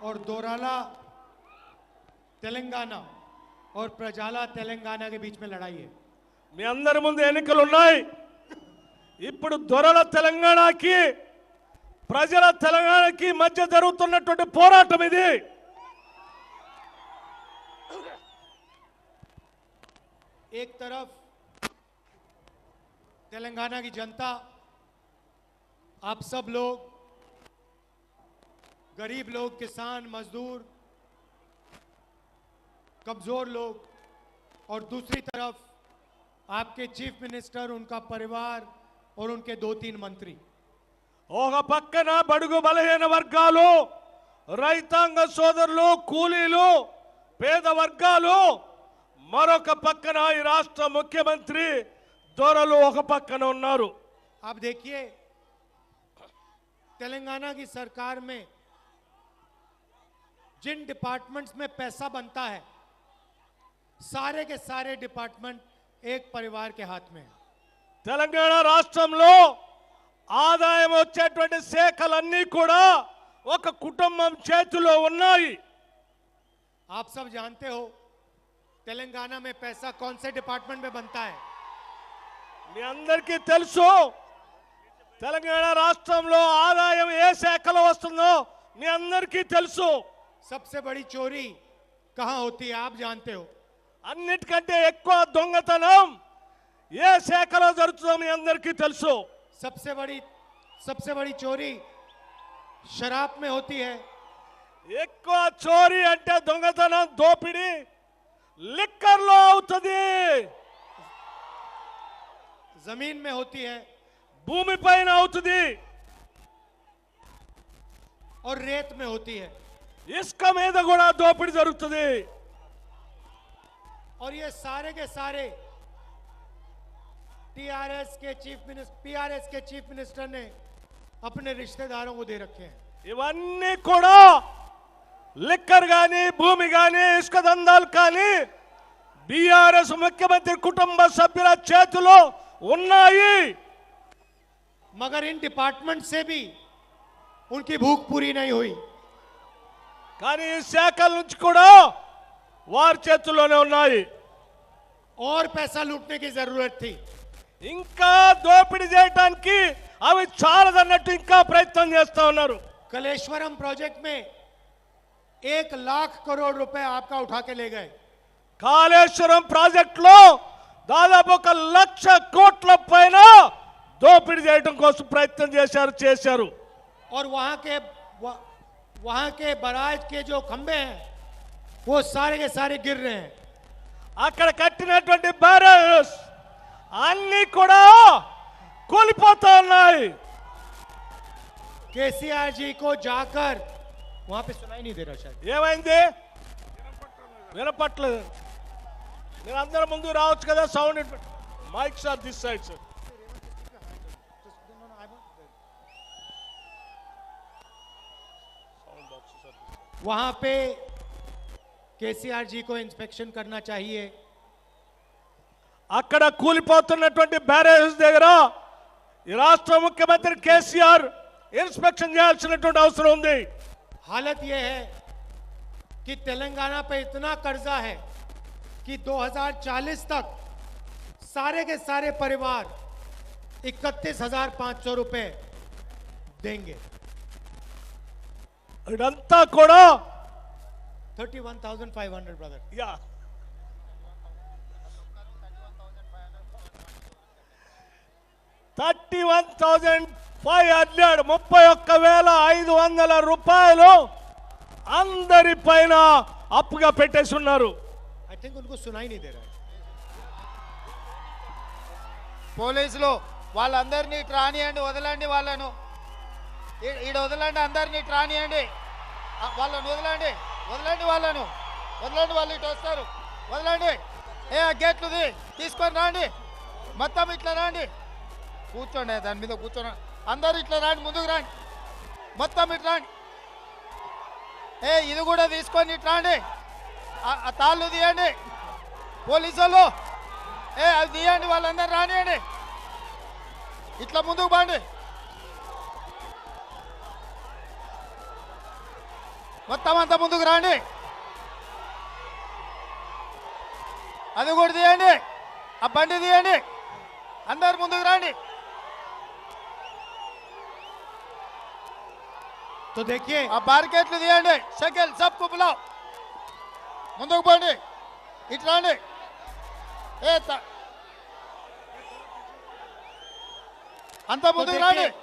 और दोराला तेलंगाना और प्रजाला तेलंगाना के बीच में लड़ाई है। మీ అందరి ముందు ఎన్నికలు ఉన్నాయి. ఇప్పుడు దొరల తెలంగాణకి ప్రజల తెలంగాణకి మధ్య జరుగుతున్నటువంటి పోరాటం ఇది. एक तरफ तेलंगाना की जनता, आप सब लोग, गरीब लोग, किसान, मजदूर, कमजोर लोग, और दूसरी तरफ आपके चीफ मिनिस्टर, उनका परिवार और उनके 2-3 मंत्री। ఒక పక్కన బడుగు బలహీన వర్గాలు, రైతాంగ సోదరులు, కూలీలు, పేద వర్గాలు, మరొక పక్కన ఈ రాష్ట్ర ముఖ్యమంత్రి దొరలు ఒక పక్కన ఉన్నారు. आप देखिए, तेलंगाना की सरकार में जिन डिपार्टमेंट्स में पैसा बनता है, सारे के सारे डिपार्टमेंट एक परिवार के हाथ में है। తెలంగాణ రాష్ట్రంలో ఆదాయం వచ్చేటువంటి శాఖలన్నీ కూడా ఒక కుటుంబం చేతిలో ఉన్నాయి. आप सब जानते हो तेलंगाना में पैसा कौन से डिपार्टमेंट में बनता है। మీ అందరికీ తెలుసు తెలంగాణ రాష్ట్రంలో ఆదాయం ఏ శాఖలో వస్తుందో మీ అందరికీ తెలుసు. सबसे बड़ी चोरी कहां होती है, आप जानते हो। అన్నిటికంటే ఎక్కువ దొంగతనం ఏ శాఖలో జరుగుతుందో మీ అందరికీ తెలుసు. सबसे बड़ी चोरी शराब में होती है। ఎక్కువ చోరీ అంటే దొంగతనం, దోపిడీ లిక్కర్లో అవుతుంది, जमीन में होती है, భూమిపైన అవుతుంది, और रेत में होती है। ఇసుక మీద కూడా దోపిడీ జరుగుతుంది. और ये सारे के सारे पीआरएस के चीफ मिनिस्टर ने अपने रिश्तेदारों को दे रखे हैं। ఇవన్నీ కూడా లిక్కర్ గాని, భూమి గాని, ఇసుక దందాలు కానీ బీఆర్ఎస్ ముఖ్యమంత్రి కుటుంబ సభ్యుల చేతిలో ఉన్నాయి. मगर इन डिपार्टमेंट से भी उनकी भूख पूरी नहीं हुई। కానీ ఈ శాఖల నుంచి కూడా వారి చేతుల్లోనే ఉన్నాయి. और पैसा लूटने की जरूरत थी। ఇంకా దోపిడీ చేయడానికి అవి చాలదన్నట్టు ఇంకా ప్రయత్నం చేస్తా ఉన్నారు. कलेश्वरम प्रोजेक्ट में 1 लाख करोड़ रुपए आपका उठा के ले गए। కాళేశ్వరం ప్రాజెక్టులో దాదాపు 1 లక్ష కోట్ల పైన దోపిడీ చేయడం కోసం ప్రయత్నం చేశారు. और वहां के बराज के जो खंबे हैं वो सारे के सारे गिर रहे हैं। అక్కడ కట్టినటువంటి బ్యారేజెస్ అన్ని కూడా కూలిపోతా ఉన్నాయి. केसीआर जी को जाकर वहां पे सुनाई नहीं दे रहा शायद। ఏమైంది? వినపట్లేదు. మీరు అందరూ ముందు రావచ్చు కదా. Sound mics are this side sir. वहां पे केसीआर जी को इंस्पेक्शन करना चाहिए। అక్కడ కూలిపోతున్నటువంటి బ్యారేజెస్ దగ్గర ఈ రాష్ట్ర ముఖ్యమంత్రి కేసీఆర్ ఇన్స్పెక్షన్ చేయాల్సినటువంటి అవసరం ఉంది. हालत यह है कि तेलंगाना पे इतना कर्जा है कि 2040 तक सारे के सारे परिवार 31,500 रुपए देंगे। ఇదంతా కూడా 31,500 ब्रदर। యా 31,500 రూపాయలు అందరి పైన అప్పుగా పెట్టేసి ఉన్నారు. आई थिंक उनको सुनाई नहीं दे रहा है। పోలీసులు వాళ్ళందరినీ ట్రానియండి, వదలండి వాళ్ళను, ఈడ వదలండి, అందరినీ ట్రానియండి, వాళ్ళను వదలండి, వదలండి వాళ్ళను, వదలండి, వాళ్ళు ఇటు వస్తారు, వదలండి. ఏ గేట్లుది తీసుకొని రండి, మొత్తం ఇట్లా రండి, కూర్చోండి, దాని మీద కూర్చోండి, అందరు ఇట్లా రండి, ముందుకు రండి, మొత్తం ఇట్లా రండి. ఇది కూడా తీసుకొని ఇట్లా రండి, ఆ తాళ్ళు తీయండి పోలీసు వాళ్ళు, అది తీయండి, వాళ్ళందరూ రానియండి, ఇట్లా ముందుకు పండి, మొత్తం అంతా ముందుకు రండి. అది కూడా తీయండి, ఆ బండి తీయండి, అందరు ముందుకు రండి. तो देखिए ఆ బార్కెట్లు తీయండి, షకిల్ సబ్ కుపులావ్ ముందుకు పోండి, ఇట్లా రండి. అంతా तो ముందుకు రండి. देखिए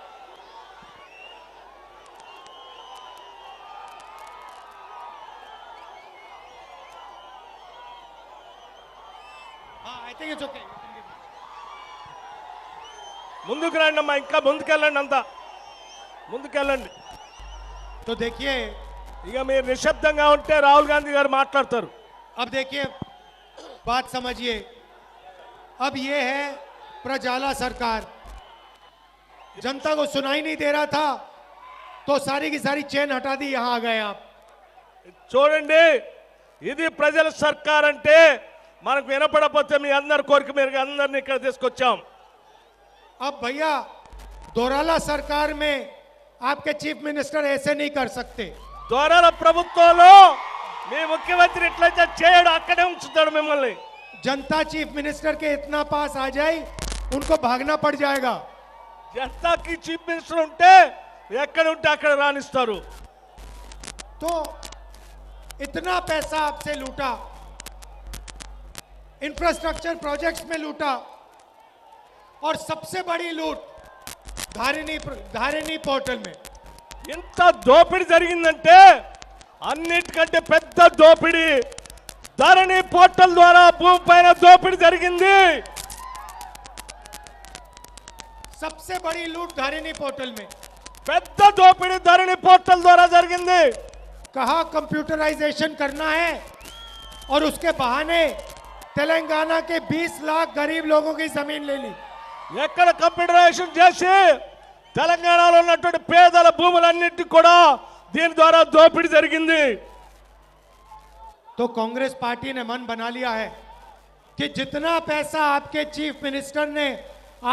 I think it's okay. ముందుకు రండి అమ్మా, ఇంకా ముందుకెళ్ళండి, అంతా ముందుకెళ్ళండి. तो देखिए ఇక మీరు నిశ్శబ్దంగా ఉంటే రాహుల్ గాంధీ గారు మాట్లాడతారు. अब देखिए बात समझिए, अब ये है प्रजाला सरकार. जनता को सुनाई नहीं दे रहा था तो सारी की सारी चेन हटा दी, यहां आ गए आप. చూడండి, ఇది ప్రజల సర్కార్ అంటే మనకు వినపడకపోతే మీ అందరి కోరిక మేరకు అందరిని ఇక్కడ తీసుకొచ్చాం. अब भैया दोराला सरकार में आपके चीफ मिनिस्टर ऐसे नहीं कर सकते. దొరల ప్రభుత్వంలో మీ ముఖ్యమంత్రి ఇట్లయితే చేయడు, అక్కడే ఉంచుతాడు మిమ్మల్ని. जनता चीफ मिनिस्टर के इतना पास आ जाए उनको भागना पड़ जाएगा. జనతాకి చీఫ్ మినిస్టర్ ఉంటే ఎక్కడ ఉంటే అక్కడ రాణిస్తారు. तो इतना पैसा आपसे लूटा, इंफ्रास्ट्रक्चर प्रोजेक्ट्स में लूटा, और सबसे बड़ी लूट धारिनी पोर्टल में. ఇంత దోపిడీ జరిగిందంటే అన్నిటికంటే పెద్ద దోపిడీ ధరణి పోర్టల్ ద్వారా భూమి పైన దోపిడీ జరిగింది. सबसे बड़ी लूट धारिनी पोर्टल में. పెద్ద దోపిడీ ధరణి పోర్టల్ ద్వారా జరిగింది. कहा कंप्यूटराइजेशन करना है और उसके बहाने तेलंगाना के 20 लाख गरीब लोगों की जमीन ले ली. ఎక్కడ కంప్యూటరైజేషన్ చేసి తెలంగాణలో ఉన్నటువంటి పేదల భూములన్నిటి కూడా దీని ద్వారా దోపిడీ జరిగింది. तो कांग्रेस पार्टी ने मन बना लिया है कि जितना पैसा आपके चीफ मिनिस्टर ने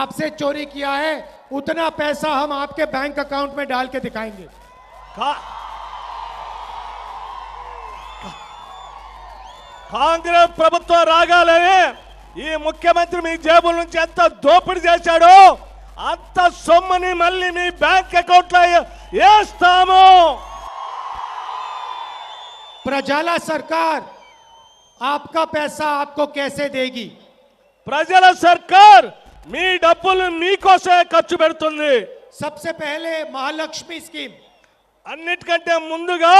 आपसे चोरी किया है उतना पैसा हम आपके बैंक अकाउंट में डाल के दिखाएंगे. కాంగ్రెస్ ప్రభుత్వం రాగానే ఈ ముఖ్యమంత్రి మీ జేబుల నుంచి ఎంత దోపిడీ చేశాడో అంత సొమ్ముని మళ్ళీ మీ బ్యాంక్ అకౌంట్ లో వేస్తాము. प्रजाला सरकार आपका पैसा आपको कैसे देगी? ప్రజల సర్కార్ మీ డబ్బులు మీకోసమే ఖర్చు పెడుతుంది. सबसे पहले महालक्ष्मी स्कीम, అన్నిటికంటే ముందుగా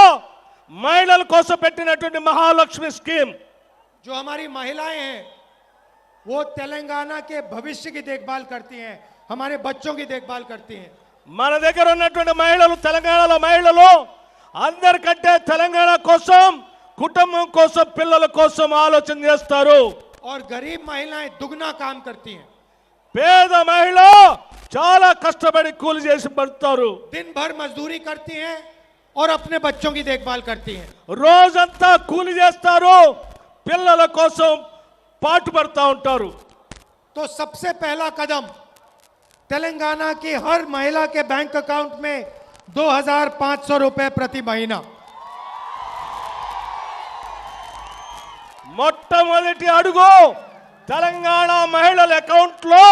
మహిళల కోసం పెట్టినటువంటి మహాలక్ష్మి స్కీమ్. जो हमारी महिलाएं हैं वो तेलंगाना के भविष्य की देखभाल करती हैं, हमारे बच्चों की देखभाल करती हैं. మన దగ్గర ఉన్నటువంటి మహిళలు, తెలంగాణలో మహిళలు అందరికంటే తెలంగాణ కోసం, కుటుంబం కోసం, పిల్లల కోసం ఆలోచన చేస్తారు. और गरीब महिलाएं दुगना काम करती हैं. పేద మహిళ చాలా కష్టపడి కూలి చేసి పడతారు. दिन भर मजदूरी करती हैं और अपने बच्चों की देखभाल करती हैं. రోజంతా కూలి చేస్తారు, పిల్లల కోసం పాటుపడతా ఉంటారు. तो सबसे पहला कदम तेलंगाना की हर महिला के बैंक अकाउंट में 2,500 रुपए प्रति महीना. మొట్టమొదటి అడుగు తెలంగాణ మహిళల అకౌంట్ లో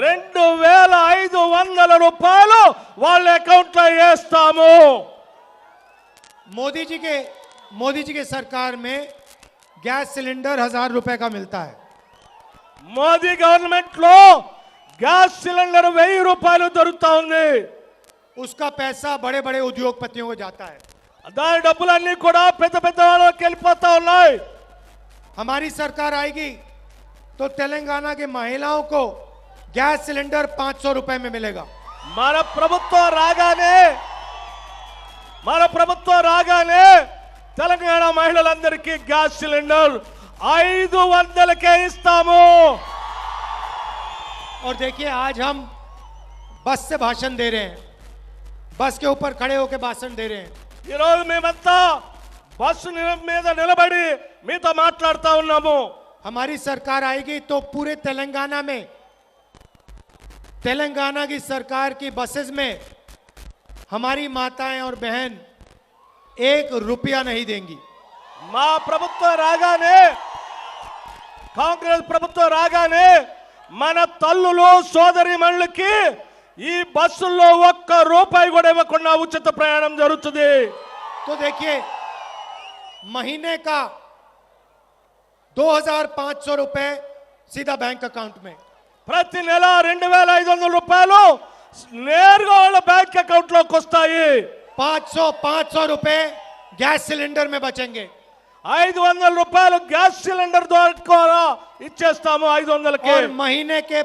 2,500 రూపాయలు వాళ్ళ అకౌంట్ లో వేస్తాము. मोदी जी के सरकार में गैस सिलेंडर 1,000 रुपए का मिलता है. మోదీ గవర్నమెంట్ లో గ్యాస్ సిలిండర్ 1000 రూపాయలు దొరుకుతా ఉంది. उसका पैसा बड़े बड़े उद्योगपतियों को जाता है. దాని డబ్బులన్నీ కూడా పెద్ద పెద్ద వాళ్ళకి వెళ్ళిపోతా ఉన్నాయి. हमारी सरकार आएगी तो तेलंगाना की महिलाओं को गैस सिलेंडर 500 रुपए में मिलेगा. మన ప్రభుత్వం రాగానే తెలంగాణ మహిళలందరికీ గ్యాస్ సిలిండర్ 500కే ఇస్తాము. और देखिए आज हम बस से भाषण दे रहे हैं, बस के ऊपर खड़े होकर भाषण दे रहे हैं. ఈ రోజు మేమంతా బస్సు మీద నిలబడి మీతో మాట్లాడుతా ఉన్నాము. हमारी सरकार आएगी तो पूरे तेलंगाना में, तेलंगाना की सरकार की बसेस में हमारी माताएं और बहन एक रुपया नहीं देंगी। మా ప్రభుత్వం రాగానే కాంగ్రెస్ ప్రభుత్వం రాగానే మన తల్లులు సోదరిమణులకి ఈ బస్సుల్లో ఒక్క రూపాయి కూడా ఇవ్వకుండా ఉచిత ప్రయాణం జరుగుతుంది। तो देखिए, महीने का 2500 रुपए सीधा बैंक अकाउंट में, ప్రతి నెల 2500 రూపాయలు నేరుగా వాళ్ళ బ్యాంక్ అకౌంట్ లోకి వస్తాయి। 500 रुपए गैस सिलेंडर में बचेंगे 500 రూపాయలు గ్యాస్ సిలిండర్ ద్వారా ఇచ్చేస్తాము 500కి। और महीने के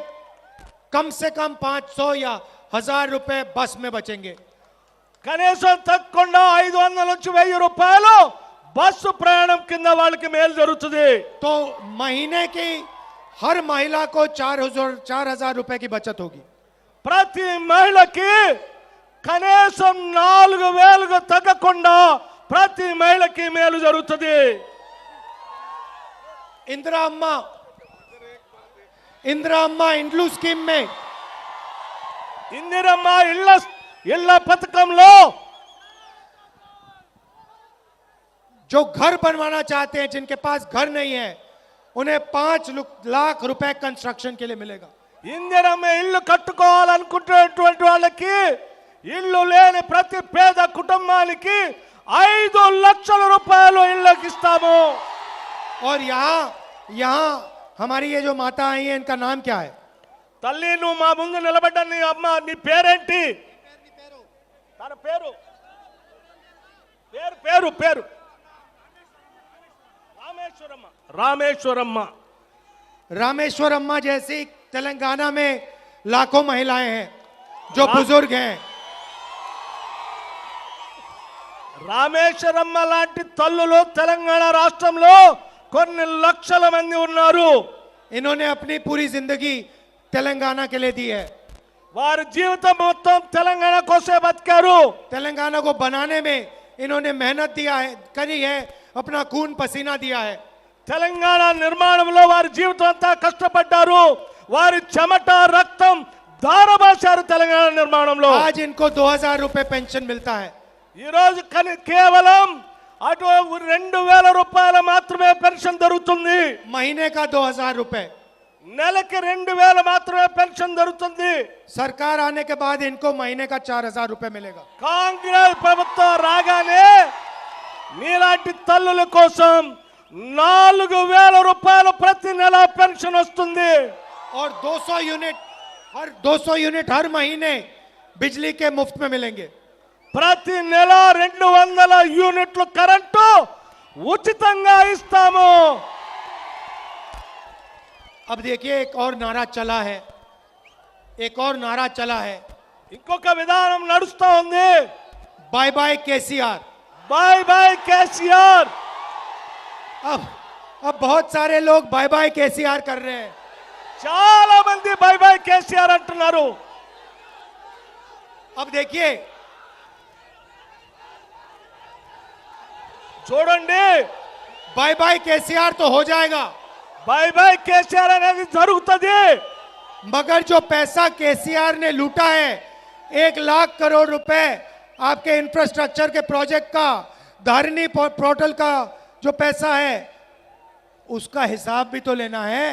कम से कम 500 या 1000 रुपए बस में बचेंगे। కనీసం తక్కువ 500 నుంచి 1000 రూపాయలు బస్సు ప్రయాణం కింద వాళ్ళకి మేలు జరుగుతుంది। तो महीने की हर महिला को 4000 रुपए की बचत होगी। ప్రతి మహిళకి కనీసం 4000కు తగ్గకుండా ప్రతి మహిళకి మేలు జరుగుతుంది। इंदिरा अम्मा इंड्लू स्कीम में ఇందిరమ్మ ఇళ్ల పథకంలో जो घर बनवाना चाहते हैं, जिनके पास घर नहीं है, उन्हें 5 लाख रुपए कंस्ट्रक्शन के लिए मिलेगा। ఇందిరమ్మ ఇల్లు కట్టుకోవాలనుకుంటున్నటువంటి వాళ్ళకి ఇల్లు లేని ప్రతి పేద కుటుంబానికి 5 లక్షల రూపాయలు ఇళ్ళకి ఇస్తాము। और यहाँ हमारी ये जो माता आई है, इनका नाम क्या है? తల్లి నువ్వు మా ముందు నిలబడ్డ నీ అమ్మ నీ పేరేంటి? తన పేరు పేరు పేరు రామేశ్వరమ్మ। रामेश्वर अम्मा जैसी तेलंगाना में लाखों महिलाएं हैं जो बुजुर्ग हैं। రామేశ్వరమ్మ లాంటి తల్లులు తెలంగాణ రాష్ట్రంలో కొన్ని లక్షల మంది ఉన్నారు। इन्होंने अपनी पूरी जिंदगी तेलंगाना के लिए दी है। వారి జీవితం మొత్తం తెలంగాణ కోసమే బతికారు। तेलंगाना को बनाने में इन्होंने मेहनत करी है, अपना खून पसीना दिया है। తెలంగాణ నిర్మాణంలో వారి జీవితం అంతా కష్టపడ్డారు। వారి చెమట రక్తం ధారపోశారు తెలంగాణ నిర్మాణంలో। आज इनको 2000 रुपए पेंशन मिलता है। ఈ రోజు కేవలం అటు 2000 రూపాయలు మాత్రమే పెన్షన్ దొరుకుతుంది। महीने का 2000 रुपए, నెలకి 2000 మాత్రమే పెన్షన్ దొరుకుతుంది। सरकार आने के बाद इनको महीने का 4000 रुपए मिलेगा। కాంగ్రెస్ ప్రభుత్వం రాగానే మీలాంటి తల్లుల కోసం 4000 రూపాయలు ప్రతి నెల పెన్షన్ వస్తుంది। और 200 यूनिट हर महीने बिजली के मुफ्त में मिलेंगे। ప్రతి నెల 200 యూనిట్లు కరెంటు ఉచితంగా ఇస్తాము। अब देखिए, एक और नारा चला है, ఇంకొక విధానం నడుస్తా ఉంది। Bye bye KCR. Bye bye KCR. अब बहुत सारे लोग बाय बाय केसीआर कर रहे हैं। చాలా మంది బై బై కేసీఆర్ అంటున్నారు। अब देखिए, చూడండి, बाय बाय केसीआर तो हो जाएगा, బై బై కేసీఆర్ అనేది జరుగుతుంది। मगर जो पैसा केसीआर ने लूटा है, 1 लाख करोड़ रुपए आपके इंफ्रास्ट्रक्चर के प्रोजेक्ट का, धरनी पोर्टल का जो पैसा है, उसका हिसाब भी तो लेना है।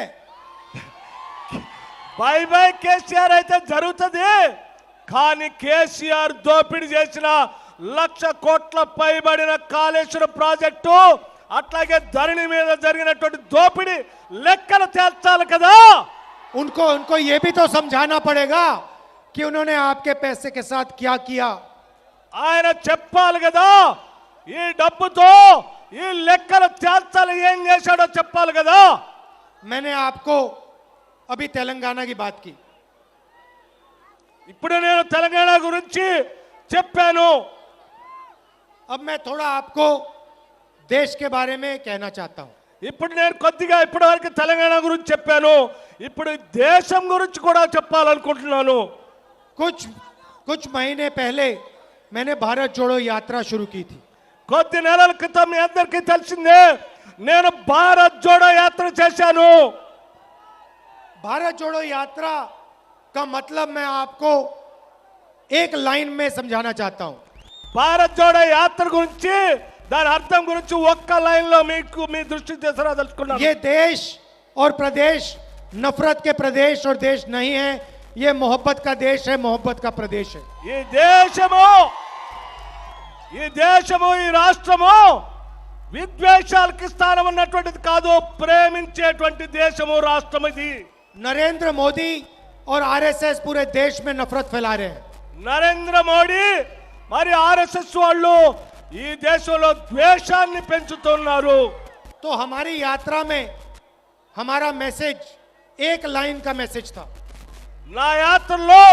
బై బై కేసీఆర్ అయితే జరుగుతుంది, కానీ కేసీఆర్ దోపిడీ చేసిన 1,00,000 కోట్ల పైబడిన కాళేశ్వరం ప్రాజెక్టు అట్లాగే ధరణి మీద జరిగినటువంటి దోపిడీ లెక్కలు తేల్చాలి కదా। उनको ये भी तो समझाना पड़ेगा कि उन्होंने आपके पैसे के साथ क्या किया। ఆయన చెప్పాలి కదా, ఈ డబ్బుతో ఈ లెక్కలు తేల్చాలి, ఏం చేశాడో చెప్పాలి కదా। मैंने आपको अभी तेलंगाना की बात की, ఇప్పుడు నేను తెలంగాణ గురించి చెప్పాను। अब मैं थोड़ा आपको देश के बारे में कहना चाहता हूं। ఇప్పుడు నేను కొద్దిగా ఇప్పటివరకు తెలంగాణ గురించి చెప్పాను, ఇప్పుడు దేశం గురించి కూడా చెప్పాలనుకుంటున్నాను। कुछ महीने पहले मैंने भारत जोड़ो यात्रा शुरू की थी। కొద్ది నెలల క్రితం మీ అందరికీ తెలిసిందే, నేను భారత్ జోడో యాత్ర చేశాను। भारत जोड़ो यात्रा का मतलब मैं आपको एक लाइन में समझाना चाहता हूं। భారత్ జోడో యాత్ర గురించి దాని అర్థం గురించి ఒక్క లైన్ లో మీకు మీ దృష్టికి తీసుకురాదలుచుకున్నాను. ये देश और प्रदेश नफरत के प्रदेश और देश नहीं है, ये मोहब्बत का देश है, मोहब्बत का प्रदेश है. ఈ దేశము ఈ రాష్ట్రము విద్వేషాలకి స్థానం ఉన్నటువంటిది కాదు, ప్రేమించేటువంటి దేశము రాష్ట్రం ఇది. नरेंद्र मोदी और आरएसएस पूरे देश में नफरत फैला रहे हैं. నరేంద్ర మోడీ మరి ఆర్ఎస్ఎస్ వాళ్ళు ఈ దేశంలో ద్వేషాన్ని పెంచుతున్నారు. तो हमारी यात्रा में हमारा मैसेज एक लाइन का मैसेज था. నా యాత్రలో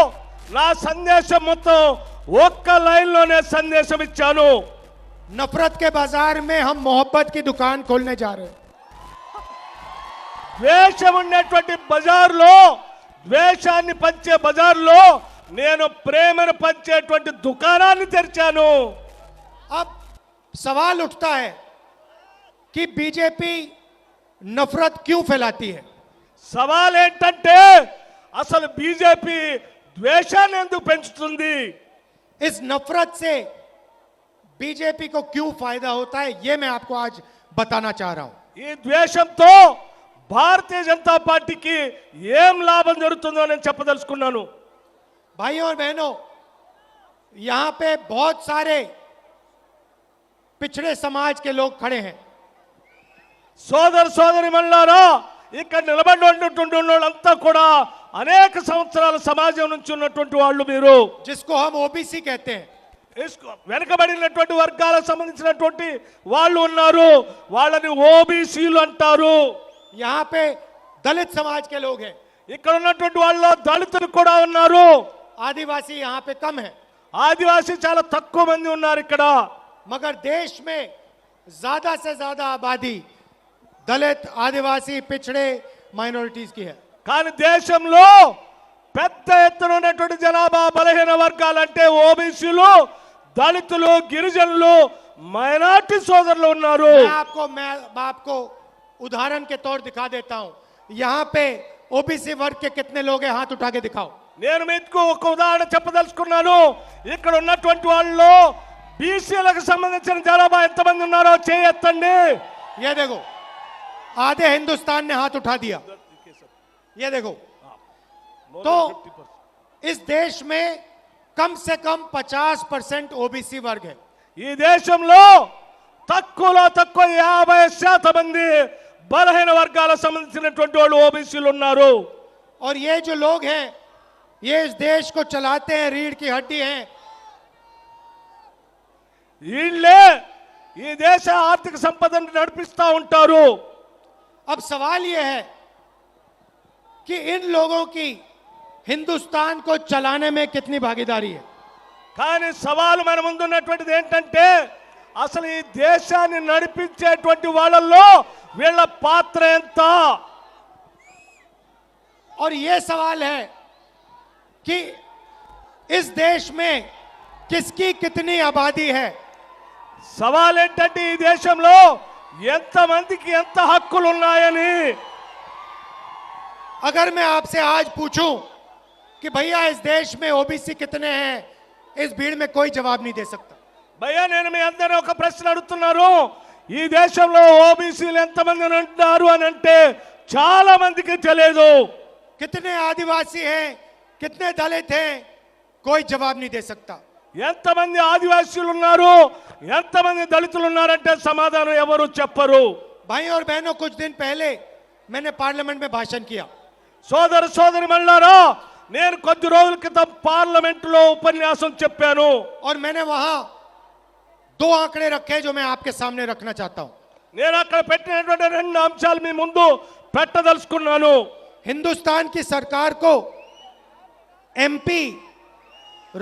నా సందేశం మొత్తం ఒక్క లైన్ లోనే సందేశం ఇచ్చాను. नफरत के बाजार में हम मोहब्बत की दुकान खोलने जा रहे हैं. ద్వేషం ఉన్నటువంటి బజార్లో, ద్వేషాన్ని పంచే బజార్లో నేను ప్రేమను పంచేటువంటి దుకాణాన్ని తెరిచాను. अब सवाल उठता है कि बीजेपी नफरत क्यों फैलाती है. సవాల్ ఏంటంటే అసలు బీజేపీ ద్వేషాన్ని ఎందుకు పెంచుతుంది? इस नफरत से बीजेपी को क्यों फायदा होता है, ये मैं आपको आज बताना चाह रहा हूं. ఈ ద్వేషంతో భారతీయ జనతా పార్టీకి ఏం లాభం జరుగుతుందో నేను చెప్పదలుచుకున్నాను. भाइयों और बहनों, यहां पे बहुत सारे पिछड़े समाज के लोग खड़े हैं. సోదర సోదరి మల్లారా, ఇక్కడ నిలబడినటువంటి వాళ్ళంతా కూడా అనేక సంవత్సరాల సమాజం నుంచి ఉన్నటువంటి వాళ్ళు. మీరు जिसको हम ओबीसी कहते हैं, వెనకబడినటువంటి వర్గాలకు సంబంధించినటువంటి వాళ్ళు ఉన్నారు, వాళ్ళని ఓబీసీలు అంటారు. यहां पे दलित समाज के लोग हैं, ఇక్కడ ఉన్నటువంటి వాళ్ళు దళితులు కూడా ఉన్నారు. आदिवासी यहां पे कम है, ఆదివాసీ చాలా తక్కువ మంది ఉన్నారు ఇక్కడ. मगर देश में ज्यादा से ज्यादा आबादी दलित, आदिवासी, पिछड़े, माइनॉरिटीज की है. కానీ దేశంలో పెద్ద ఎత్తున ఉన్నటువంటి జనాభా బలహీన వర్గాలంటే ఓబీసీలు, దళితులు, గిరిజనులు, మైనార్టీ సోదరులు ఉన్నారు. मैं आपको उदाहरण के तौर दिखा देता हूं. यहां पे ओबीसी वर्ग के कितने लोग हैं, हाथ उठा के दिखाओ. నేను మీకు ఒక ఉదాహరణ చెప్పదలుచుకున్నాను. ఇక్కడ ఉన్నటువంటి వాళ్ళు బీసీలకు సంబంధించిన జనాభా ఎంతమంది ఉన్నారో చేయెత్తండి. ये देखो, आधे हिंदुस्तान ने हाथ उठा दिया. ये देखो, तो इस देश में कम से कम 50% ओबीसी वर्ग है. ఈ దేశంలో తక్కువలో తక్కువ 50% మంది బలహీన వర్గాలకు సంబంధించినటువంటి వాళ్ళు ఓబీసీలు ఉన్నారు. और ये जो लोग हैं, ये इस देश को चलाते हैं, रीढ़ की हड्डी हैं. వీళ్ళే ఈ దేశ ఆర్థిక సంపదను నడిపిస్తా ఉంటారు. अब सवाल ये है कि इन लोगों की हिंदुस्तान को चलाने में कितनी भागीदारी है. కానీ సవాలు మన ముందున్నటువంటిది ఏంటంటే అసలు ఈ దేశాన్ని నడిపించేటువంటి వాళ్ళల్లో వీళ్ళ పాత్ర ఎంత? और ये सवाल है कि इस देश में किसकी कितनी आबादी है. సవాల్ ఏంటంటే ఈ దేశంలో ఎంత మందికి ఎంత హక్కులు ఉన్నాయని. अगर मैं आपसे आज पूछूं कि भैया इस देश में ओबीसी कितने हैं, इस भीड़ में कोई जवाब नहीं दे सकता. భయ్యా, నేను మీ అందరినీ ఒక ప్రశ్న అడుగుతున్నాను. ఈ దేశంలో ఓబీసీలు ఎంతమంది ఉంటారు అని అంటే చాలా మందికి తెలియదు. कितने आदिवासी हैं, कितने दलित हैं, कोई जवाब नहीं दे सकता. ఎంతమంది ఆదివాసీలు ఉన్నారు, ఎంతమంది దళితులు ఉన్నారంటే సమాధానం ఎవరు చెప్పరు. भाई और बहनों, कुछ दिन पहले मैंने पार्लियामेंट में भाषण किया. సోదర సోదరి మల్లారా, నేను కొద్ది రోజుల క్రితం పార్లమెంటులో ఉపన్యాసం చెప్పాను. और मैंने वहां 2 आंकड़े रखे जो मैं आपके सामने रखना चाहता हूं. నేను అక్కడ పెట్టినటువంటి 2 అంశాలు మీ ముందు పెట్టదలుచుకున్నాను. हिंदुस्तान की सरकार को एमपी,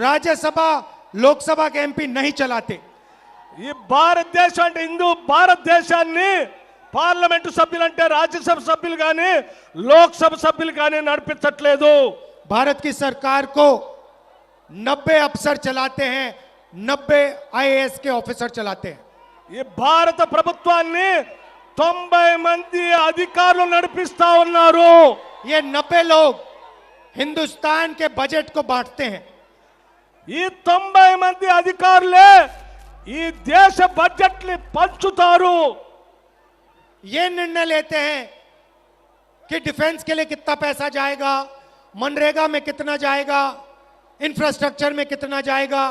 राज्यसभा, लोकसभा के एमपी नहीं चलाते. ఈ భారతదేశం అంటే హిందూ భారతదేశాన్ని పార్లమెంటు సభ్యులు అంటే రాజ్యసభ సభ్యులు కానీ లోక్సభ సభ్యులు కానీ నడిపించట్లేదు. भारत की सरकार को 90 अफसर चलाते हैं, 90 आईएएस के ऑफिसर चलाते हैं. ఈ భారత ప్రభుత్వాన్ని 90 మంది అధికారులు నడిపిస్తా ఉన్నారు. ये 90 लोग हिंदुस्तान के बजट को बांटते हैं. ఈ 90 మంది అధికారులే ఈ దేశ బడ్జెట్ ని పంచుతారు. ये निर्णय लेते हैं कि डिफेंस के लिए कितना पैसा जाएगा, मनरेगा में कितना जाएगा, इंफ्रास्ट्रक्चर में कितना जाएगा,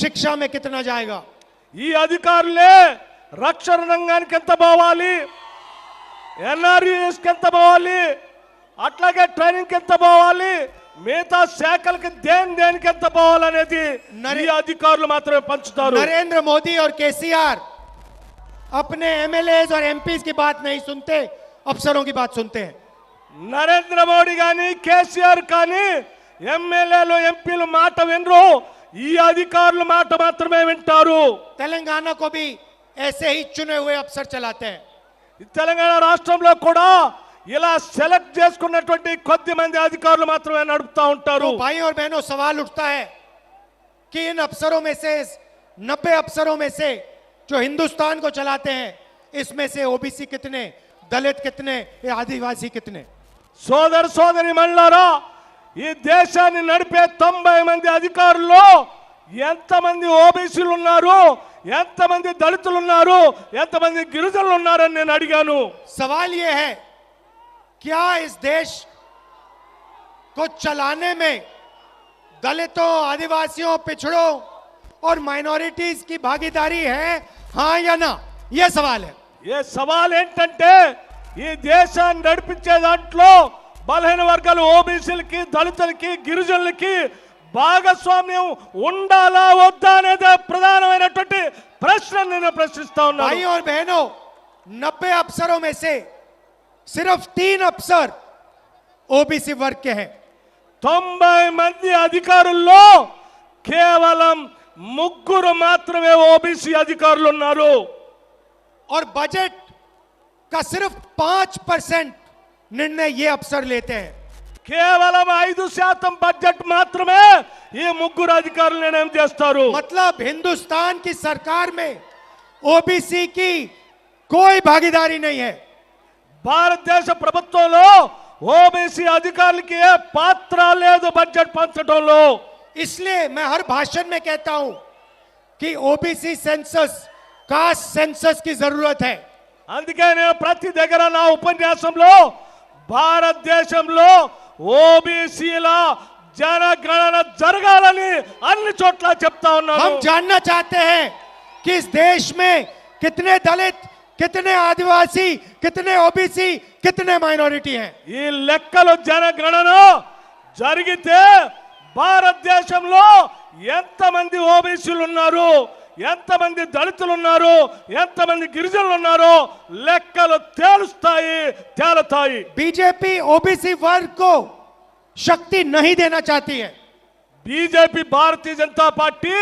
शिक्षा में कितना जाएगा. ఈ అధికారులే రక్షణ రంగానికి ఎంత పోవాలి, ఎన్ఆర్ఈఎస్ కి ఎంత పోవాలి, అట్లాగే ట్రైనింగ్ కి ఎంత పోవాలి, మిగతా శాఖలకి దేనికి ఎంత పోవాలనేది ఈ అధికారులు మాత్రమే పంచుతారు. नरेंद्र मोदी और केसीआर अपने एमएलएज और एमपीज की बात नहीं सुनते, अफसरों की बात सुनते हैं. నరేంద్ర మోడీ గాని కేసీఆర్ కానీ ఎమ్మెల్యేలు ఎంపీలు మాట వినరు, ఈ అధికారుల మాట మాత్రమే వింటారు. तेलंगाना को भी ऐसे ही चुने हुए अफसर चलाते हैं. తెలంగాణ రాష్ట్రంలో కూడా ఇలా సెలెక్ట్ చేసుకున్నటువంటి కొద్ది మంది అధికారులు మాత్రమే నడుపుతా ఉంటారు. तो भाई और बहनों, सवाल उठता है कि इन अफसरों में से 90 अफसरों में से जो हिंदुस्तान को चलाते हैं, इसमें से ओबीसी कितने, दलित कितने, आदिवासी कितने. సోదర సోదరి మళ్ళారా, ఈ దేశాన్ని నడిపే 90 మంది అధికారుల్లో ఎంతమంది ఓబీసీలు ఉన్నారు, ఎంతమంది దళితులు ఉన్నారు, ఎంతమంది గిరిజనులు ఉన్నారని నేను అడిగాను. सवाल यह है, क्या इस देश को चलाने में दलितों, आदिवासियों, पिछड़ों और माइनॉरिटीज की भागीदारी है, हाँ या ना? यह सवाल है. ఏ సవాల్ ఏంటంటే ఈ దేశాన్ని నడిపించే దాంట్లో బలహీన వర్గాలు ఓబీసీలకి, దళితులకి, గిరిజనులకి భాగస్వామ్యం ఉండాలా వద్దా అనేది ప్రధానమైనటువంటి ప్రశ్న నేను ప్రశ్నిస్తా ఉన్నాను. भाई और बहनों, 90 अफसरों में से सिर्फ 3 अफसर ओबीसी वर्ग के हैं. 90 మంది అధికారుల్లో కేవలం 3 మాత్రమే ఓబీసీ అధికారులు ఉన్నారు. और बजट का सिर्फ 5% निर्णय ये अफसर लेते हैं. కేవలం 5% బడ్జెట్ మాత్రమే ఈ 3 అధికారులు నిర్ణయం చేస్తారు. मतलब हिंदुस्तान की सरकार में ओबीसी की कोई भागीदारी नहीं है. భారతదేశ ప్రభుత్వంలో ఓబీసీ అధికారులకి ఏ పాత్ర లేదు బడ్జెట్ పంచడంలో. इसलिए मैं हर भाषण में कहता हूं कि ओबीसी सेंसस, कास्ट सेंसस की जरूरत है. అందుకే నేను ప్రతి దగ్గర నా ఉపన్యాసంలో భారతదేశంలో ఓబీసీల జనగణన జరగాలని అన్ని చోట్ల చెప్తా ఉన్నాను. हम जानना चाहते हैं कि इस देश में कितने दलित, कितने आदिवासी, कितने ओबीसी, कितने माइनॉरिटी हैं. ఈ లెక్కలు జనగణన జరిగితే భారతదేశంలో ఎంతమంది ఓబీసీలు ఉన్నారు, ఎంతమంది దళితులు ఉన్నారు, ఎంతమంది గిరిజనులు ఉన్నారో లెక్కలు తేలుతాయి. बीजेपी ओबीसी वर्ग को शक्ति नहीं देना चाहती है. బీజేపీ భారతీయ జనతా పార్టీ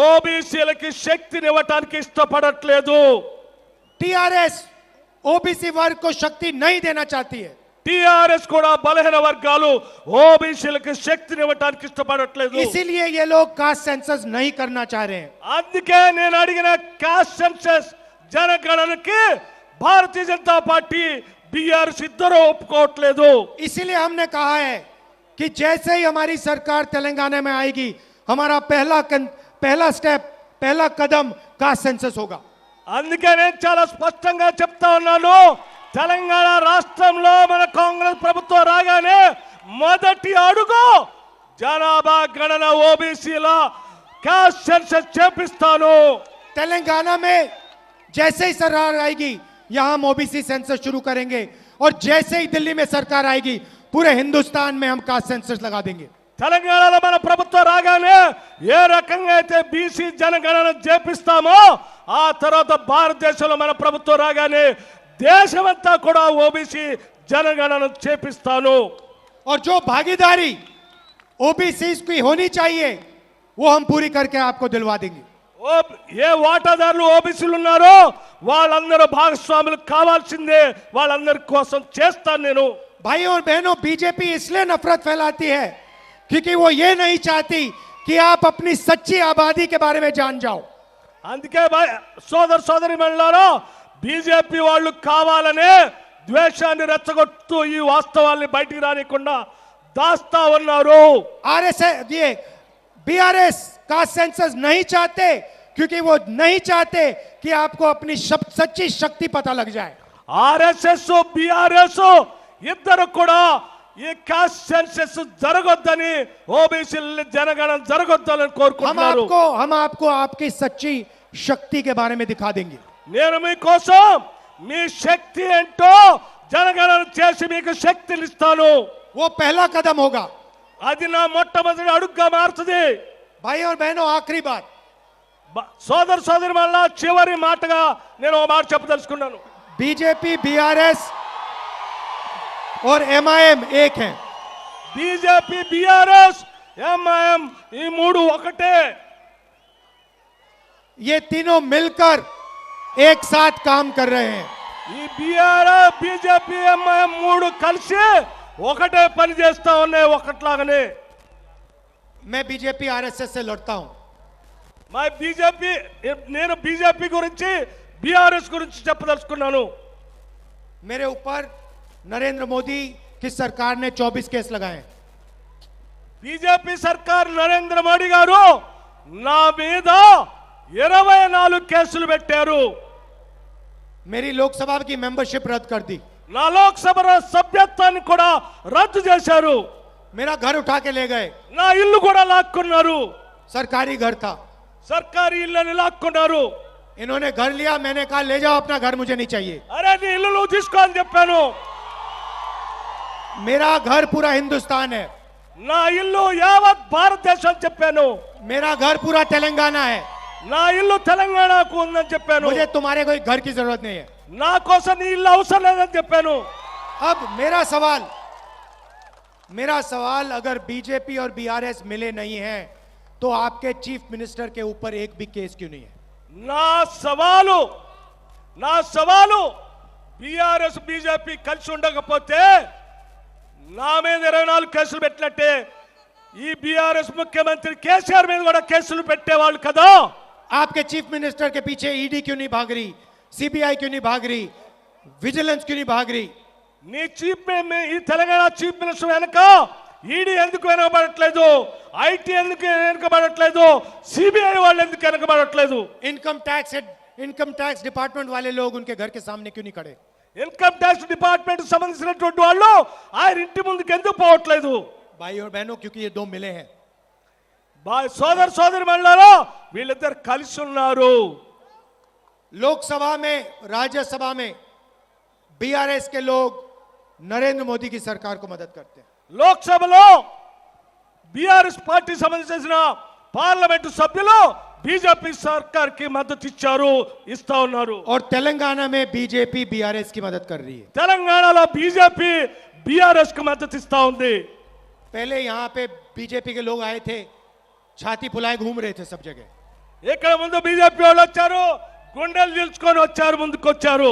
ఓబీసీలకి శక్తిని ఇవ్వటానికి ఇష్టపడట్లేదు. टीआरएस ओबीसी वर्ग को शक्ति नहीं देना चाहती है. టిఆర్ఎస్ కూడా బలహీన వర్గాలు ఓబీసీలకి శక్తిని ఇవ్వటానికి ఇష్టపడట్లేదు. इसीलिए ये लोग कास्ट सेंसस नहीं करना चाह रहे हैं. అందుకే నేను అడిగిన cost census జనగణనకి Bharatiya Janata party, BRS ఇద్దరు ఒప్పుకోవట్లేదు. इसीलिए हमने कहा है कि जैसे ही हमारी सरकार तेलंगाना में आएगी, हमारा पहला स्टेप, पहला कदम कास्ट सेंसस होगा. అందుకే నేను చాలా స్పష్టంగా చెప్తా ఉన్నాను, తెలంగాణ రాష్ట్రంలో మన కాంగ్రెస్ ప్రభుత్వం రాగానే మొదటి అడుగు జనాభా గణన ఓబీసీల కాస్ట్ సెన్సస్ చేపిస్తాను. तेलंगाना में जैसे ही सरकार आएगी, यहां हम ओबीसी सेंसस शुरू करेंगे, और जैसे ही दिल्ली में सरकार आएगी, पूरे हिंदुस्तान में हम कास्ट सेंसस लगा देंगे. తెలంగాణలో మన ప్రభుత్వం రాగానే ఏ రకంగా అయితే బీసీ జనగణన చేపిస్తామో, ఆ తర్వాత భారతదేశంలో మన ప్రభుత్వం రాగానే దేశమంతా కూడా ఓబీసీ జనగణన చేపిస్తాను. और जो भागीदारी ओबीसी की होनी चाहिए, वो हम पूरी करके आपको दिलवा देंगे. ఏ వాటాదారులు ఓబీసీలు ఉన్నారో వాళ్ళందరూ భాగస్వాములు కావాల్సిందే, వాళ్ళందరి కోసం చేస్తాను నేను. भाई और बहनों, बीजेपी इसलिए नफरत फैलाती है क्योंकि वो ये नहीं चाहती कि आप अपनी सच्ची आबादी के बारे में जान जाओ. అందుకే సోదర సోదరి మళ్ళారా, బీజేపీ వాళ్ళు కావాలనే ద్వేషాన్ని రెచ్చగొడుతూ ఈ వాస్తవాల్ని బయటికి రానికుండా దాస్తా ఉన్నారు. आरएसएस, ये बीआरएस का सेंसस नहीं चाहते क्योंकि वो नहीं चाहते कि आपको अपनी सच्ची शक्ति पता लग जाए। ఆర్ఎస్ఎస్ బిఆర్ఎస్ ఇద్దరు కూడా ఈ కాస్ట్ సెన్సస్ జరగొద్దని ఓబీసీ జనగణన జరగొద్దని కోరుకుంటున్నారు। हम आपको आपकी सच्ची शक्ति के बारे में दिखा देंगे। నేను మీకోసం మీ శక్తి ఏంటో జనగణన చేసి మీకు శక్తిని ఇస్తాను। वो पहला कदम होगा। అది నా మొట్టమొదటి అడుగుగా మారుతుంది। भाई और बहनों, आखिरी बात, సోదర సోదరి వల్ల చివరి మాటగా నేను ఒక మాట చెప్పదలుచుకున్నాను। बीजेपी, बीआरएस और एमआईएम एक हैं। బీజేపీ బీఆర్ఎస్ ఎంఐఎం ఈ మూడు ఒకటే। ये तीनों मिलकर एक साथ काम कर रहे हैं। ఈ బీఆర్ఎస్ బీజేపీ ఎంఐఎం మూడు కలిసి ఒకటే పని చేస్తా ఉన్నాయి ఒకట్లాగానే। मैं बीजेपी आरएसएस से लड़ता हूं। నేను బీజేపీ గురించి బీఆర్ఎస్ గురించి చెప్పదలుచుకున్నాను। मेरे ऊपर नरेंद्र मोदी की सरकार ने 24 केस लगाए हैं। బీజేపీ సర్కార్ నరేంద్ర మోడీ గారు నా మీద 24 కేసులు పెట్టారు। मेरी लोकसभा की मेंबरशिप रद्द कर दी। నా లోక్సభ సభ్యత్వాన్ని కూడా రద్దు చేశారు। मेरा घर उठा के ले गए। నా ఇల్లు కూడా లాక్కున్నారు। सरकारी घर था। సర్కారీ ఇల్లుని లాక్కున్నారు। इन्होंने घर लिया, मैंने कहा ले जाओ अपना घर, मुझे नहीं चाहिए। అరే నీ ఇల్లు నువ్వు తీసుకో అని చెప్పాను। मेरा घर पूरा हिंदुस्तान है। నా ఇల్లు యావత్ భారతదేశం అని చెప్పాను। मेरा घर पूरा तेलंगाना है। నా ఇల్లు తెలంగాణకు ఉందని చెప్పాను। मुझे तुम्हारे कोई घर की जरूरत नहीं है। నా కోసం నీ ఇల్లు అవసరం లేదని చెప్పాను। अब मेरा सवाल अगर बीजेपी और बीआरएस मिले नहीं हैं तो आपके चीफ मिनिस्टर के ऊपर एक भी केस क्यों नहीं है? నా సవాలు బీఆర్ఎస్ బీజేపీ కలిసి ఉండకపోతే నా మీద 24 కేసులు పెట్టినట్టే ఈ బీఆర్ఎస్ ముఖ్యమంత్రి కేసీఆర్ మీద కూడా కేసులు పెట్టేవాళ్ళు కదా। आपके चीफ मिनिस्टर के पीछे ईडी क्यों नहीं भाग रही, सीबीआई क्यों नहीं भाग रही, विजिलेंस क्यों नहीं भाग रही? నీ ఈ తెలంగాణ చీఫ్ మినిస్టర్ వెనక ఈడీ ఎందుకు వెనకబడట్లేదు, ఐటీ ఎందుకు వెనకబడట్లేదు, సిబిఐ వాళ్ళు ఎందుకు వెనకబడట్లేదు? इनकम टैक्स डिपार्टमेंट वाले लोग उनके घर के सामने क्यों नहीं खड़े? ఇన్కమ్ ట్యాక్స్ డిపార్ట్మెంట్ సంబంధించినటువంటి వాళ్ళు ఆయన ఇంటి ముందుకు ఎందుకు పోవట్లేదు? भाई और बहनों, क्योंकि ये दो मिले हैं। సోదర సోదరి మళ్ళారో వీళ్ళిద్దరు కలిసి ఉన్నారు। लोकसभा में, राज्यसभा में बीआरएस के लोग नरेंद्र मोदी की सरकार को मदद करते हैं। లోక్సభలో బీఆర్ఎస్ పార్టీ సంబంధించిన పార్లమెంటు సభ్యులు బీజేపీ సర్కార్ కి మద్దతు ఇచ్చారు, ఇస్తా ఉన్నారు। और तेलंगाना में बीजेपी बीआरएस की मदद कर रही है। తెలంగాణలో బీజేపీ బీఆర్ఎస్ కి మద్దతు ఇస్తా ఉంది। पहले यहाँ पे बीजेपी के लोग आए थे, छाती फुलाए घूम रहे थे सब जगह। ఇక్కడ ముందు బీజేపీ వాళ్ళు వచ్చారు, గుండెలు దిల్చుకొని వచ్చారు, ముందుకు వచ్చారు।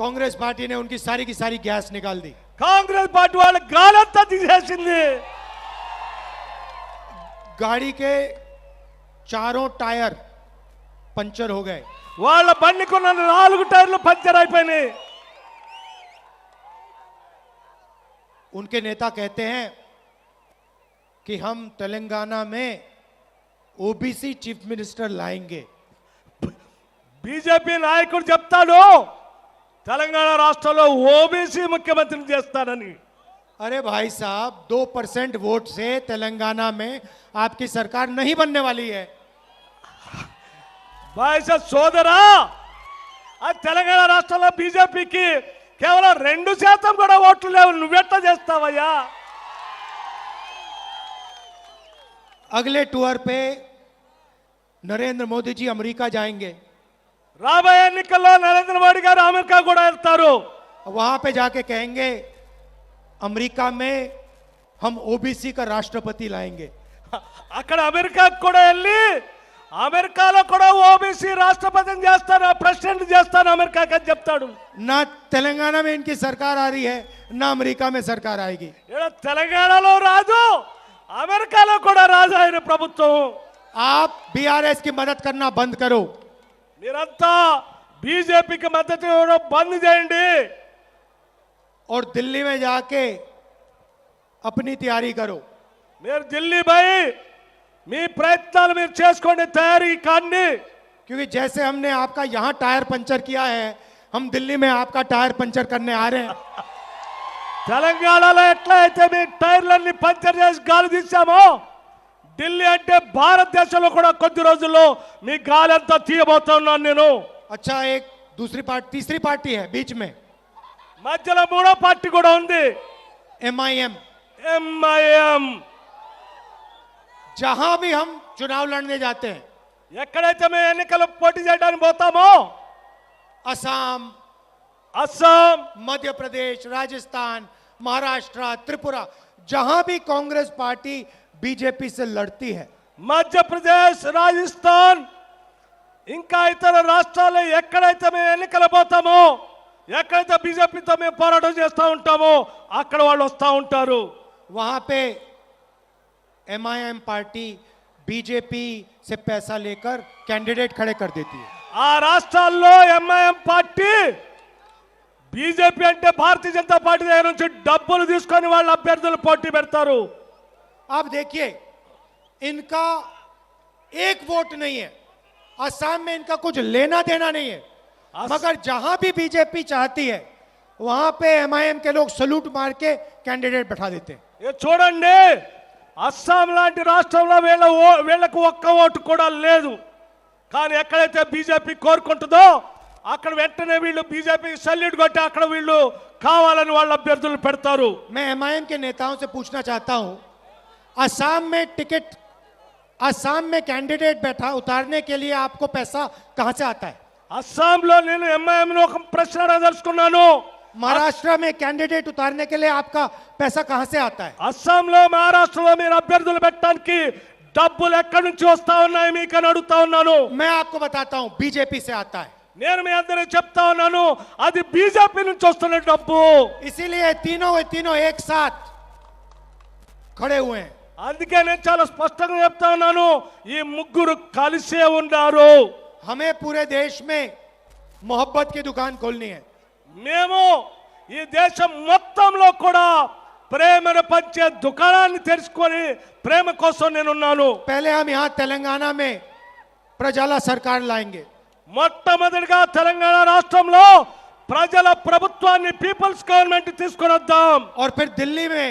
कांग्रेस पार्टी ने उनकी सारी की सारी गैस निकाल दी। కాంగ్రెస్ పార్టీ వాళ్ళ గాలంతా తీసేసింది। गाड़ी के चारों टायर पंचर हो गए। వాళ్ళ బండికున్న 4 టైర్లు పంచర్ అయిపోయినాయి। उनके नेता कहते हैं कि हम तेलंगाना में ओबीसी चीफ मिनिस्टर लाएंगे। బీజేపీ నాయకుడు చెప్తాడు తెలంగాణ రాష్ట్రంలో ఓబీసీ ముఖ్యమంత్రిని చేస్తానని। अरे भाई साहब, 2% वोट से तेलंगाना में आपकी सरकार नहीं बनने वाली है। భాయ్ సోదరా, ఆ తెలంగాణ రాష్ట్రంలో బీజేపీకి కేవలం 2% కూడా ఓట్లు లేవు, నువ్వెట్లా చేస్తావయ్యా? अगले टूर पे नरेंद्र मोदी जी अमेरिका जाएंगे। రాబోయే ఎన్నికల్లో నరేంద్ర మోడీ గారు అమెరికా కూడా వెళ్తారు। वहां पे जाके कहेंगे अमेरिका में हम ओबीसी का राष्ट्रपति लाएंगे। అక్కడ అమెరికాకు కూడా వెళ్ళి అమెరికాలో కూడా ఓబీసీ రాష్ట్రపతిని చేస్తాను, ప్రెసిడెంట్ చేస్తాను అమెరికాకి అని చెప్తాడు। ना तेलंगाना में इनकी सरकार आ रही है, ना अमेरिका में सरकार आएगी। ఇక్కడ తెలంగాణలో రాదు, అమెరికాలో కూడా రాదు ఆయన ప్రభుత్వం। आप बीआरएस की मदद करना बंद करो। మీరంతా బీజేపీకి మద్దతు ఇవ్వడం బంద్ చేయండి। और दिल्ली में जाके अपनी तैयारी करो। మీరు ఢిల్లీ పోయి మీ ప్రయత్నాలు మీరు చేసుకోండి, తయారీ కాండి. क्योंकि जैसे हमने आपका यहाँ टायर पंचर किया है, हम दिल्ली में आपका टायर पंचर करने आ रहे हैं। తెలంగాణలో ఎట్లా అయితే మీ టైర్లన్నీ పంచర్ చేసి గాలి తీసామో, ఢిల్లీ అంటే భారతదేశంలో కూడా కొద్ది రోజుల్లో మీ గాలి అంతా తీయబోతున్నాను నేను. अच्छा, एक दूसरी पार्टी, तीसरी पार्टी है बीच में, మధ్యలో మూడో పార్టీ కూడా ఉంది, MIM। MIM. जहां भी हम चुनाव लड़ने जाते हैं, ఎక్కడైతే మేము ఎన్నికలు పోటీ చేయడానికి పోతామో, असम, అస్సాం, मध्य प्रदेश, राजस्थान, महाराष्ट्र, त्रिपुरा, जहां भी कांग्रेस पार्टी बीजेपी से लड़ती है, మధ్యప్రదేశ్, రాజస్థాన్ ఇంకా ఇతర రాష్ట్రాల్లో ఎక్కడైతే మేము ఎన్నికలు పోతామో, ఎక్కడైతే బీజేపీతో మేము పోరాటం చేస్తూ ఉంటామో అక్కడ వాళ్ళు వస్తూ ఉంటారు. वहां पे MIM पार्टी बीजेपी से पैसा लेकर कैंडिडेट खड़े कर देती है। ఆ రాష్ట్రాల్లో ఎంఐఎం పార్టీ బీజేపీ అంటే భారతీయ జనతా పార్టీ దగ్గర నుంచి డబ్బులు తీసుకొని వాళ్ళ అభ్యర్థులు పోటీ పెడతారు. आप देखिए, इनका एक वोट नहीं है, असम में इनका कुछ लेना देना नहीं है, मगर जहां भी बीजेपी चाहती है वहां पे MIM के लोग सलूट मार के कैंडिडेट बैठा देते हैं। ఇది చూడండి, అస్సాం లాంటి రాష్ట్రంలో వీళ్ళకు ఒక్క ఓటు కూడా లేదు, కానీ ఎక్కడైతే బీజేపీ కోరుకుంటుందో అక్కడ వెంటనే వీళ్ళు బీజేపీ సల్యూట్ కొట్టి అక్కడ వీళ్ళు కావాలని వాళ్ళ అభ్యర్థులు పెడతారు. मैं MIM के नेताओं से पूछना चाहता हूं, असम में टिकट, असम में कैंडिडेट बैठा उतारने के लिए आपको पैसा कहां से आता है? అస్సాంలో నేను ఎంఐఎం ఒక ప్రశ్న అడగదలుచుకున్నాను. महाराष्ट्र में कैंडिडेट उतारने के लिए आपका पैसा कहां से आता है? అస్సాంలో, మహారాష్ట్రలో మీరు అభ్యర్థులు పెట్టడానికి డబ్బులు ఎక్కడి నుంచి వస్తా ఉన్నాయి మీకు అని అడుగుతా ఉన్నాను. मैं आपको बताता हूं, बीजेपी से आता है। నేను మీ అందరికి చెప్తా ఉన్నాను, అది బీజేపీ నుంచి వస్తున్న డబ్బు. इसीलिए तीनों एक साथ खड़े हुए हैं। అందుకే నేను చాలా స్పష్టంగా చెప్తా ఉన్నాను, ఈ ముగ్గురు కలిసే ఉన్నారు. हमें पूरे देश में मोहब्बत की दुकान खोलनी है। మేము ఈ దేశం మొత్తంలో కూడా ప్రేమను పంచే దుకాణాన్ని తెరుచుకొని ప్రేమ కోసం నేనున్నాను. पहले हम यहाँ तेलंगाना में प्रजाला सरकार लाएंगे, మొట్టమొదటిగా తెలంగాణ రాష్ట్రంలో ప్రజల ప్రభుత్వాన్ని, పీపుల్స్ గవర్నమెంట్ తీసుకొని వద్దాం. और फिर दिल्ली में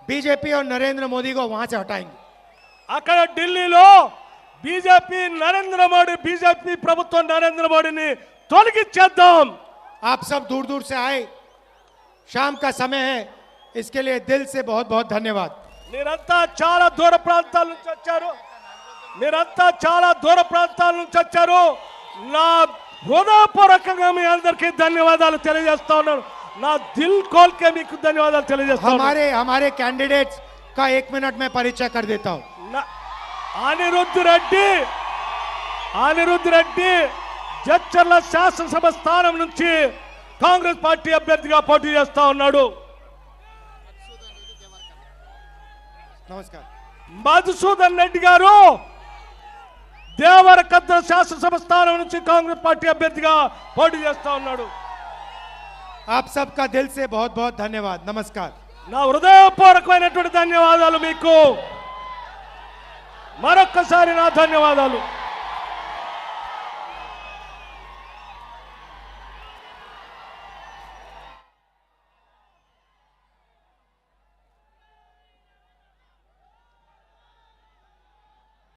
बीजेपी और नरेंद्र मोदी को वहां से हटाएंगे। అక్కడ ఢిల్లీలో బీజేపీ నరేంద్ర మోడీ, బీజేపీ ప్రభుత్వం నరేంద్ర మోడీని తొలగించేద్దాం. आप सब दूर दूर से आए, शाम का समय है, इसके लिए दिल से बहुत बहुत धन्यवाद। మీరంతా చాలా దూర ప్రాంతాల నుంచి వచ్చారు, మీరంతా చాలా దూర ప్రాంతాల నుంచి వచ్చారు. నా హృదయపూర్వకంగా మీ అందరికీ ధన్యవాదాలు తెలియజేస్తా ఉన్నాను. నా దిల్ కోల్కే మీకు ధన్యవాదాలు తెలియజేస్తా ఉన్నాను. हमारे कैंडिडेट्स का 1 मिनट में परिचय कर देता हूं। అనిరుద్ధ్ రెడ్డి జడ్చర్ల శాసనసభ స్థానం నుంచి కాంగ్రెస్ పార్టీ అభ్యర్థిగా పోటీ చేస్తా ఉన్నాడు. नमस्कार। మధుసూదన్ రెడ్డి గారు దేవరకద్ర శాసనసభ స్థానం నుంచి కాంగ్రెస్ పార్టీ అభ్యర్థిగా పోటీ చేస్తా ఉన్నాడు. आप सबका दिल से बहुत बहुत धन्यवाद। नमस्कार। నా హృదయపూర్వకమైనటువంటి ధన్యవాదాలు మీకు, మరొక్కసారి నా ధన్యవాదాలు.